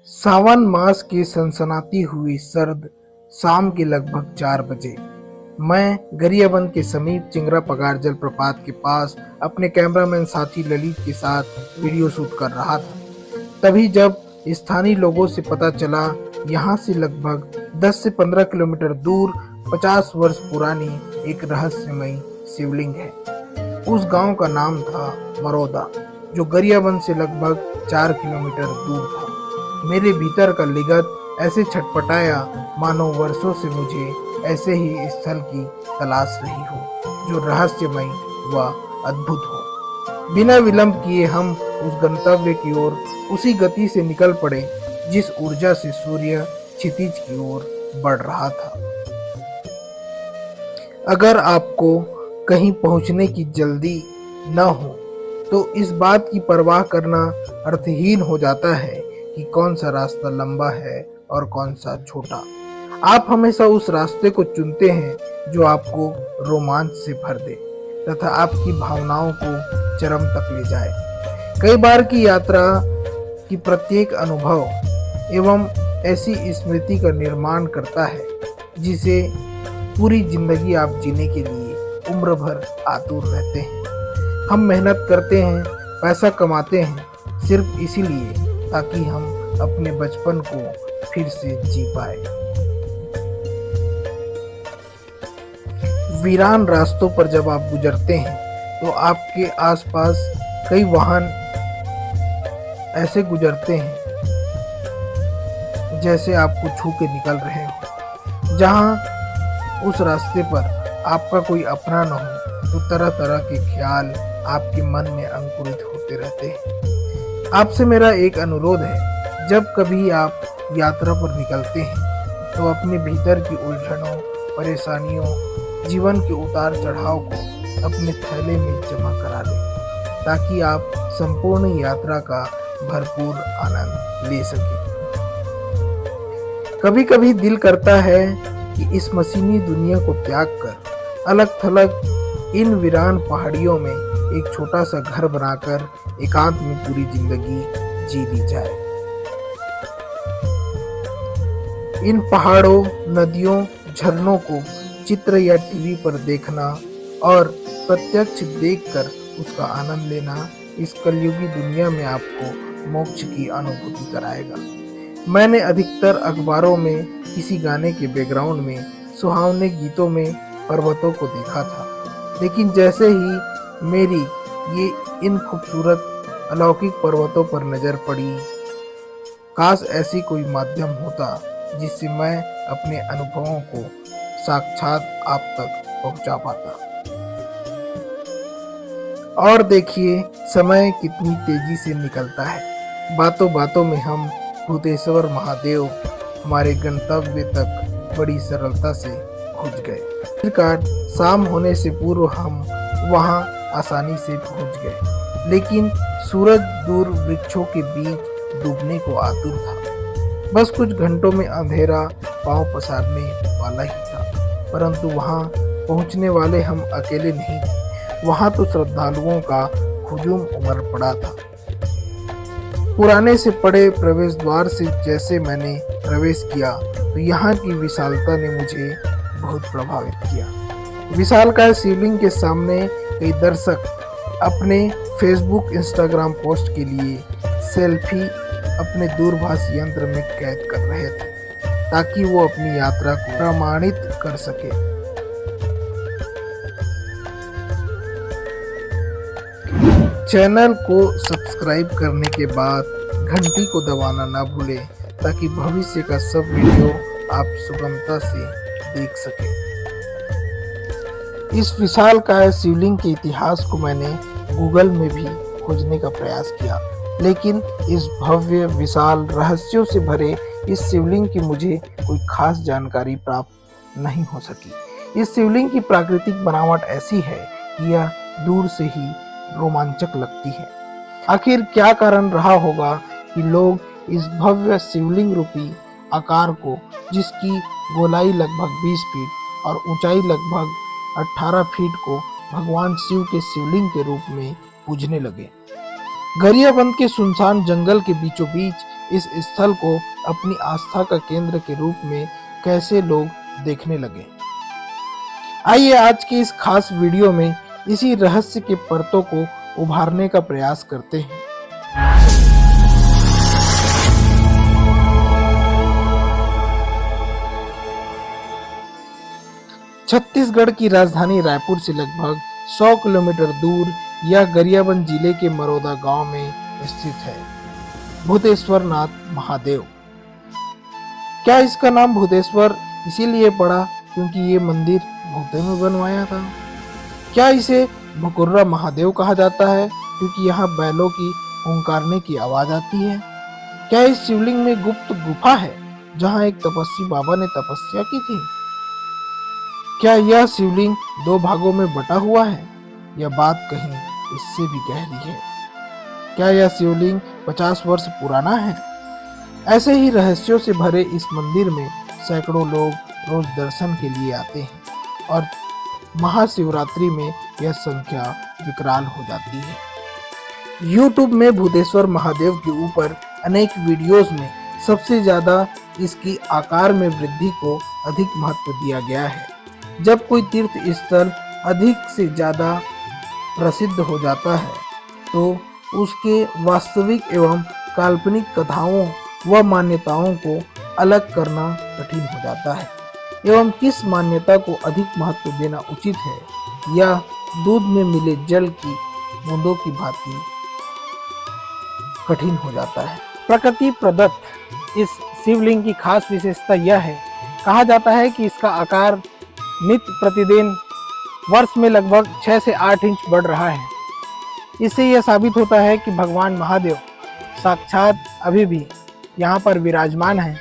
सावन मास की सनसनाती हुई सर्द शाम के लगभग 4 बजे मैं गरियाबंद के समीप चिंगरा पगार जलप्रपात के पास अपने कैमरामैन साथी ललित के साथ वीडियो शूट कर रहा था। तभी जब स्थानीय लोगों से पता चला यहाँ से लगभग 10 से 15 किलोमीटर दूर 50 वर्ष पुरानी एक रहस्यमयी शिवलिंग है। उस गांव का नाम था मरोदा, जो गरियाबंद से लगभग 4 किलोमीटर दूर था। मेरे भीतर का लिगत ऐसे छटपटाया मानो वर्षों से मुझे ऐसे ही स्थल की तलाश रही हो जो रहस्यमय व अद्भुत हो। बिना विलंब किए हम उस गंतव्य की ओर उसी गति से निकल पड़े जिस ऊर्जा से सूर्य क्षितिज की ओर बढ़ रहा था। अगर आपको कहीं पहुंचने की जल्दी न हो तो इस बात की परवाह करना अर्थहीन हो जाता है कि कौन सा रास्ता लंबा है और कौन सा छोटा। आप हमेशा उस रास्ते को चुनते हैं जो आपको रोमांच से भर दे तथा आपकी भावनाओं को चरम तक ले जाए। कई बार की यात्रा की प्रत्येक अनुभव एवं ऐसी स्मृति का निर्माण करता है जिसे पूरी जिंदगी आप जीने के लिए उम्र भर आतुर रहते हैं। हम मेहनत करते हैं, पैसा कमाते हैं सिर्फ इसीलिए ताकि हम अपने बचपन को फिर से जी पाए। वीरान रास्तों पर जब आप गुजरते हैं तो आपके आसपास कई वाहन ऐसे गुजरते हैं जैसे आपको छू के निकल रहे हो। जहां उस रास्ते पर आपका कोई अपना न हो तो तरह तरह के ख्याल आपके मन में अंकुरित होते रहते हैं। आपसे मेरा एक अनुरोध है, जब कभी आप यात्रा पर निकलते हैं तो अपने भीतर की उलझनों, परेशानियों, जीवन के उतार चढ़ाव को अपने थैले में जमा करा दें ताकि आप संपूर्ण यात्रा का भरपूर आनंद ले सकें। कभी कभी दिल करता है कि इस मशीनी दुनिया को त्याग कर अलग थलग इन वीरान पहाड़ियों में एक छोटा सा घर बनाकर एकांत में पूरी जिंदगी जी ली जाए। इन पहाड़ों, नदियों, झरनों को चित्र या टीवी पर देखना और प्रत्यक्ष देखकर उसका आनंद लेना इस कलयुगी दुनिया में आपको मोक्ष की अनुभूति कराएगा। मैंने अधिकतर अखबारों में किसी गाने के बैकग्राउंड में सुहावने गीतों में पर्वतों को देखा था, लेकिन जैसे ही मेरी ये इन खूबसूरत अलौकिक पर्वतों पर नजर पड़ी, काश ऐसी कोई माध्यम होता जिससे मैं अपने अनुभवों को साक्षात आप तक पहुंचा पाता। और देखिए समय कितनी तेजी से निकलता है। बातों बातों में हम भूतेश्वर महादेव हमारे गंतव्य तक बड़ी सरलता से पहुंच गए। आखिरकार शाम होने से पूर्व हम वहां आसानी से पहुंच गए, लेकिन सूरज दूर वृक्षों के बीच डूबने को आतुर था। बस कुछ घंटों में अंधेरा पांव पसारने वाला ही था, परंतु वहां पहुंचने वाले हम अकेले नहीं थे। वहां तो श्रद्धालुओं का हुजूम उमड़ पड़ा था। पुराने से पड़े प्रवेश द्वार से जैसे मैंने प्रवेश किया तो यहाँ की विशालता ने मुझे बहुत प्रभावित किया। विशालकाय शिवलिंग के सामने कई दर्शक अपने फेसबुक, इंस्टाग्राम पोस्ट के लिए सेल्फी अपने दूरभाष यंत्र में कैद कर रहे थे ताकि वो अपनी यात्रा को प्रमाणित कर सके। चैनल को सब्सक्राइब करने के बाद घंटी को दबाना ना भूलें ताकि भविष्य का सब वीडियो आप सुगमता से देख सकें। इस विशालकाय शिवलिंग के इतिहास को मैंने गूगल में भी खोजने का प्रयास किया, लेकिन इस भव्य, विशाल, रहस्यों से भरे इस शिवलिंग की मुझे कोई खास जानकारी प्राप्त नहीं हो सकी। इस शिवलिंग की प्राकृतिक बनावट ऐसी है कि यह दूर से ही रोमांचक लगती है। आखिर क्या कारण रहा होगा कि लोग इस भव्य शिवलिंग रूपी आकार को, जिसकी गोलाई लगभग 20 फीट और ऊंचाई लगभग 18 फीट को भगवान शिव के शिवलिंग के रूप में पूजने लगे। गरियाबंद के सुनसान जंगल के बीचों बीच इस स्थल को अपनी आस्था का केंद्र के रूप में कैसे लोग देखने लगे। आइए आज के इस खास वीडियो में इसी रहस्य के परतों को उभारने का प्रयास करते हैं। छत्तीसगढ़ की राजधानी रायपुर से लगभग 100 किलोमीटर दूर यह गरियाबंद जिले के मरोदा गांव में स्थित है भूतेश्वर नाथ महादेव। क्या इसका नाम भूतेश्वर इसीलिए पड़ा क्योंकि ये मंदिर भूते में बनवाया था? क्या इसे भकुर्रा महादेव कहा जाता है क्योंकि यहाँ बैलों की हुंकारने की आवाज आती है? क्या इस शिवलिंग में गुप्त गुफा है जहाँ एक तपस्वी बाबा ने तपस्या की थी? क्या यह शिवलिंग 2 भागों में बटा हुआ है? यह बात कहीं इससे भी गहरी है। क्या यह शिवलिंग 50 वर्ष पुराना है? ऐसे ही रहस्यों से भरे इस मंदिर में सैकड़ों लोग रोज दर्शन के लिए आते हैं और महाशिवरात्रि में यह संख्या विकराल हो जाती है। YouTube में भूतेश्वर महादेव के ऊपर अनेक वीडियोस में सबसे ज्यादा इसकी आकार में वृद्धि को अधिक महत्व दिया गया है। जब कोई तीर्थ स्थल अधिक से ज्यादा प्रसिद्ध हो जाता है तो उसके वास्तविक एवं काल्पनिक कथाओं व मान्यताओं को अलग करना कठिन हो जाता है एवं किस मान्यता को अधिक महत्व देना उचित है या दूध में मिले जल की बूंदों की भांति कठिन हो जाता है। प्रकृति प्रदत्त इस शिवलिंग की खास विशेषता यह है, कहा जाता है कि इसका आकार नित्य प्रतिदिन वर्ष में लगभग 6 से 8 इंच बढ़ रहा है। इससे यह साबित होता है कि भगवान महादेव साक्षात अभी भी यहाँ पर विराजमान है।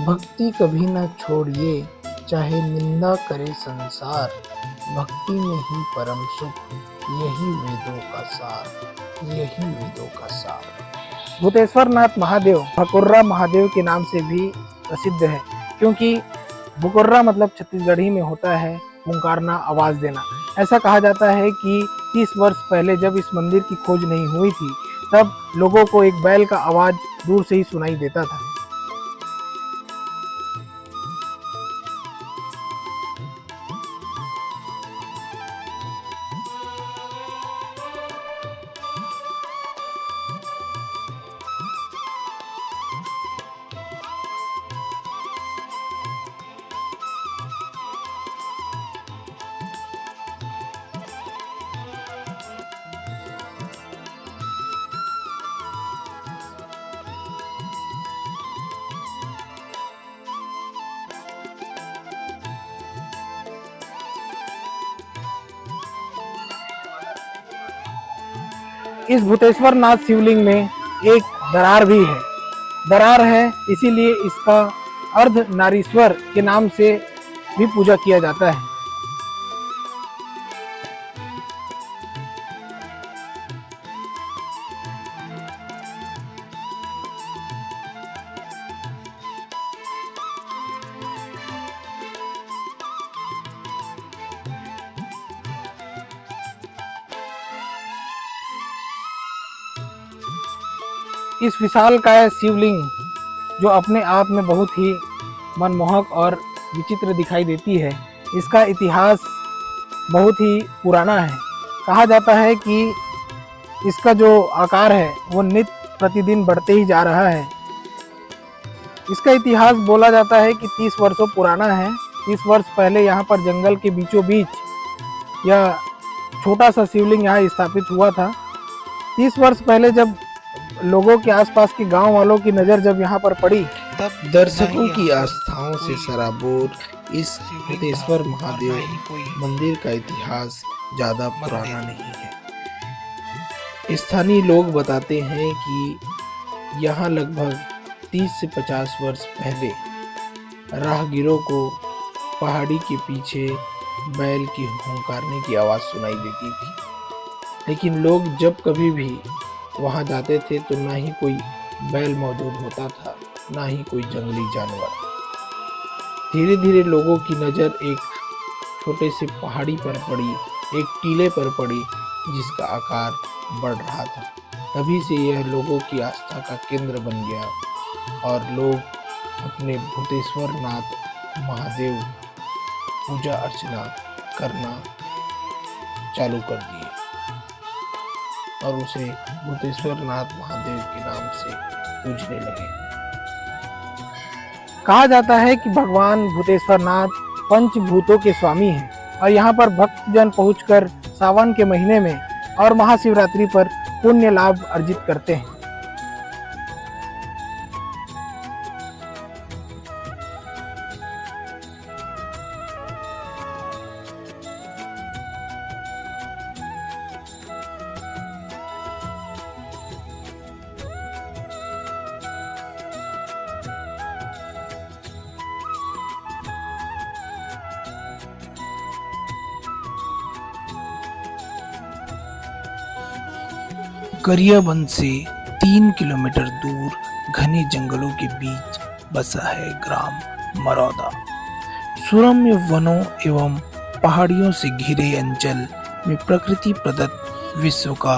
भक्ति कभी न छोड़िए चाहे निंदा करे संसार, भक्ति में ही परम सुख यही वेदों का सार, यही वेदों का सार। भूतेश्वर नाथ महादेव भकुर्रा महादेव के नाम से भी प्रसिद्ध है क्योंकि भकुर्रा मतलब छत्तीसगढ़ी में होता है हुंकारना, आवाज देना। ऐसा कहा जाता है कि 30 वर्ष पहले जब इस मंदिर की खोज नहीं हुई थी तब लोगों को एक बैल का आवाज दूर से ही सुनाई देता था। इस भूतेश्वर नाथ शिवलिंग में एक दरार भी है। दरार है इसीलिए इसका अर्धनारीश्वर के नाम से भी पूजा किया जाता है। इस विशालकाय शिवलिंग जो अपने आप में बहुत ही मनमोहक और विचित्र दिखाई देती है, इसका इतिहास बहुत ही पुराना है। कहा जाता है कि इसका जो आकार है वो नित्य प्रतिदिन बढ़ते ही जा रहा है। इसका इतिहास बोला जाता है कि 30 वर्षों पुराना है। 30 वर्ष पहले यहाँ पर जंगल के बीचों बीच यह छोटा सा शिवलिंग यहाँ स्थापित हुआ था। 30 वर्ष पहले जब लोगों के आसपास के गांव वालों की नज़र जब यहाँ पर पड़ी तब दर्शकों की आस्थाओं से सराबोर इस भूतेश्वर महादेव मंदिर का इतिहास ज्यादा पुराना नहीं है। स्थानीय लोग बताते हैं कि यहाँ लगभग 30 से 50 वर्ष पहले राहगीरों को पहाड़ी के पीछे बैल की हुंकारने की आवाज़ सुनाई देती थी, लेकिन लोग जब कभी भी वहाँ जाते थे तो ना ही कोई बैल मौजूद होता था, ना ही कोई जंगली जानवर। धीरे धीरे लोगों की नज़र एक छोटे से पहाड़ी पर पड़ी, एक टीले पर पड़ी जिसका आकार बढ़ रहा था। तभी से यह लोगों की आस्था का केंद्र बन गया और लोग अपने भूतेश्वर नाथ महादेव पूजा अर्चना करना चालू कर दिए और उसे भूतेश्वर नाथ महादेव के नाम से पूजने लगे। कहा जाता है कि भगवान भूतेश्वर नाथ पंचभूतों के स्वामी हैं और यहाँ पर भक्तजन पहुंचकर सावन के महीने में और महाशिवरात्रि पर पुण्य लाभ अर्जित करते हैं। गरियाबंद से 3 किलोमीटर दूर घने जंगलों के बीच बसा है ग्राम मरौदा। सुरम्य वनों एवं पहाड़ियों से घिरे अंचल में प्रकृति प्रदत्त विश्व का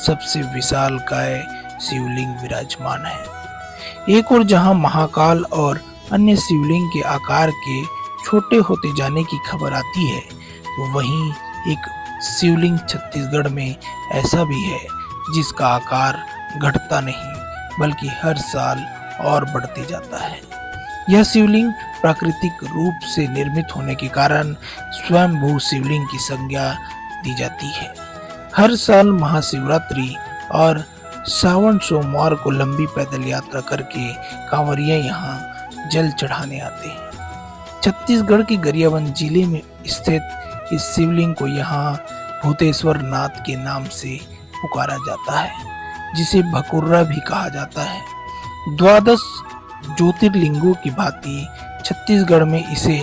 सबसे विशालकाय शिवलिंग विराजमान है। एक और जहां महाकाल और अन्य शिवलिंग के आकार के छोटे होते जाने की खबर आती है, तो वहीं एक शिवलिंग छत्तीसगढ़ में ऐसा भी है जिसका आकार घटता नहीं बल्कि हर साल और बढ़ते जाता है। यह शिवलिंग प्राकृतिक रूप से निर्मित होने के कारण स्वयंभू शिवलिंग की संज्ञा दी जाती है। हर साल महाशिवरात्रि और सावन सोमवार को लंबी पैदल यात्रा करके कांवरिया यहाँ जल चढ़ाने आते हैं। छत्तीसगढ़ के गरियाबंद जिले में स्थित इस शिवलिंग को यहाँ भूतेश्वर नाथ के नाम से पुकारा जाता है, जिसे भकुर्रा भी कहा जाता है। 12 ज्योतिर्लिंगों की भांति छत्तीसगढ़ में इसे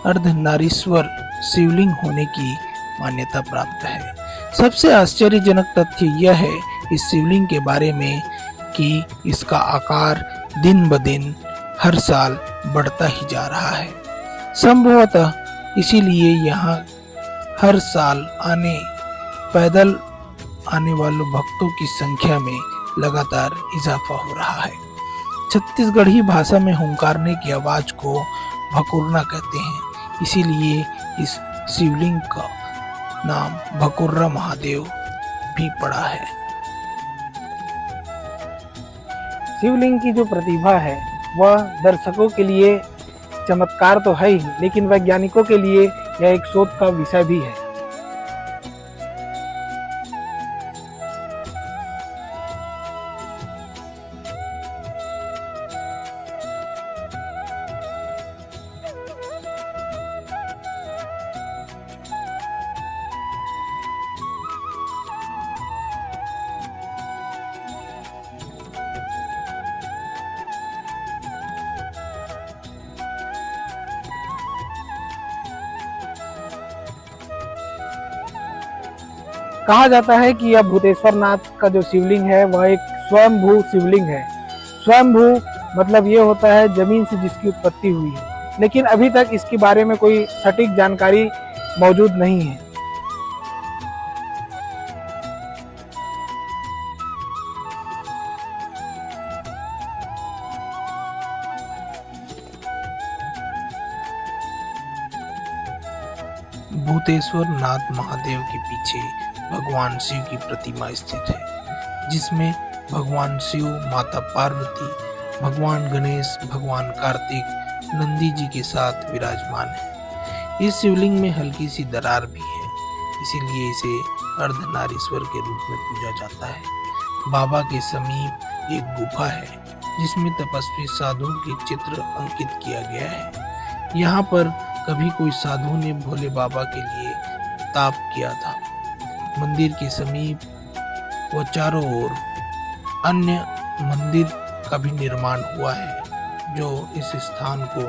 अर्धनारीश्वर शिवलिंग होने की मान्यता प्राप्त है। सबसे आश्चर्यजनक तथ्य यह है इस शिवलिंग के बारे में कि इसका आकार दिन ब दिन हर साल बढ़ता ही जा रहा है। संभवतः इसीलिए यहाँ हर साल पैदल आने वालों भक्तों की संख्या में लगातार इजाफा हो रहा है। छत्तीसगढ़ी भाषा में हुंकारने की आवाज को भकुर्ना कहते हैं, इसीलिए इस शिवलिंग का नाम भकुर्रा महादेव भी पड़ा है। शिवलिंग की जो प्रतिभा है वह दर्शकों के लिए चमत्कार तो है ही, लेकिन वैज्ञानिकों के लिए यह एक शोध का विषय भी है। कहा जाता है कि यह भूतेश्वर नाथ का जो शिवलिंग है वह एक स्वयंभू शिवलिंग है। स्वयंभू मतलब ये होता है जमीन से जिसकी उत्पत्ति हुई है, लेकिन अभी तक इसके बारे में कोई सटीक जानकारी मौजूद नहीं है। भूतेश्वर नाथ महादेव के पीछे भगवान शिव की प्रतिमा स्थित है, जिसमें भगवान शिव, माता पार्वती, भगवान गणेश, भगवान कार्तिक नंदी जी के साथ विराजमान है। इस शिवलिंग में हल्की सी दरार भी है, इसीलिए इसे अर्धनारीश्वर के रूप में पूजा जाता है। बाबा के समीप एक गुफा है जिसमें तपस्वी साधु के चित्र अंकित किया गया है। यहाँ पर कभी कोई साधु ने भोले बाबा के लिए ताप किया था। मंदिर के समीप व चारों ओर अन्य मंदिर का भी निर्माण हुआ है, जो इस स्थान को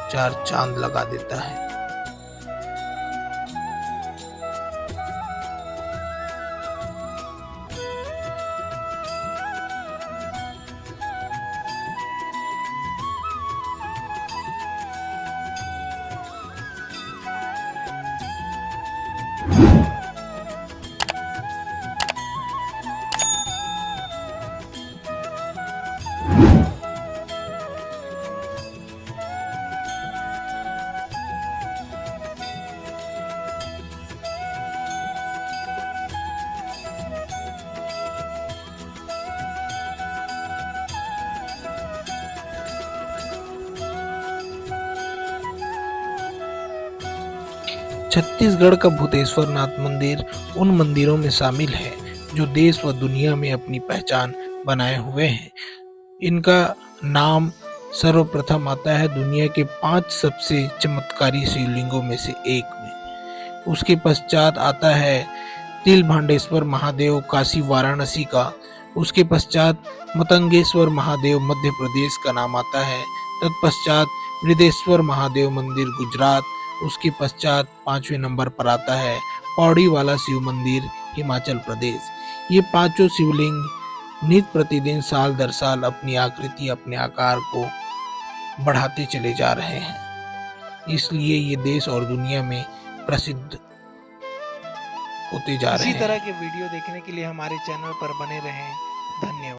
4 चांद लगा देता है। छत्तीसगढ़ का भूतेश्वर नाथ मंदिर उन मंदिरों में शामिल है जो देश व दुनिया में अपनी पहचान बनाए हुए हैं। इनका नाम सर्वप्रथम आता है दुनिया के 5 सबसे चमत्कारी शिवलिंगों में से एक में। उसके पश्चात आता है तिलभांडेश्वर महादेव काशी वाराणसी का। उसके पश्चात मतंगेश्वर महादेव मध्य प्रदेश का नाम आता है। तत्पश्चात वृदेश्वर महादेव मंदिर गुजरात। उसके पश्चात 5वें नंबर पर आता है पौड़ी वाला शिव मंदिर हिमाचल प्रदेश। ये पांचों शिवलिंग नित्य प्रतिदिन साल दर साल अपनी आकृति अपने आकार को बढ़ाते चले जा रहे हैं, इसलिए ये देश और दुनिया में प्रसिद्ध होते जा रहे हैं। इसी तरह के वीडियो देखने के लिए हमारे चैनल पर बने रहें। धन्यवाद।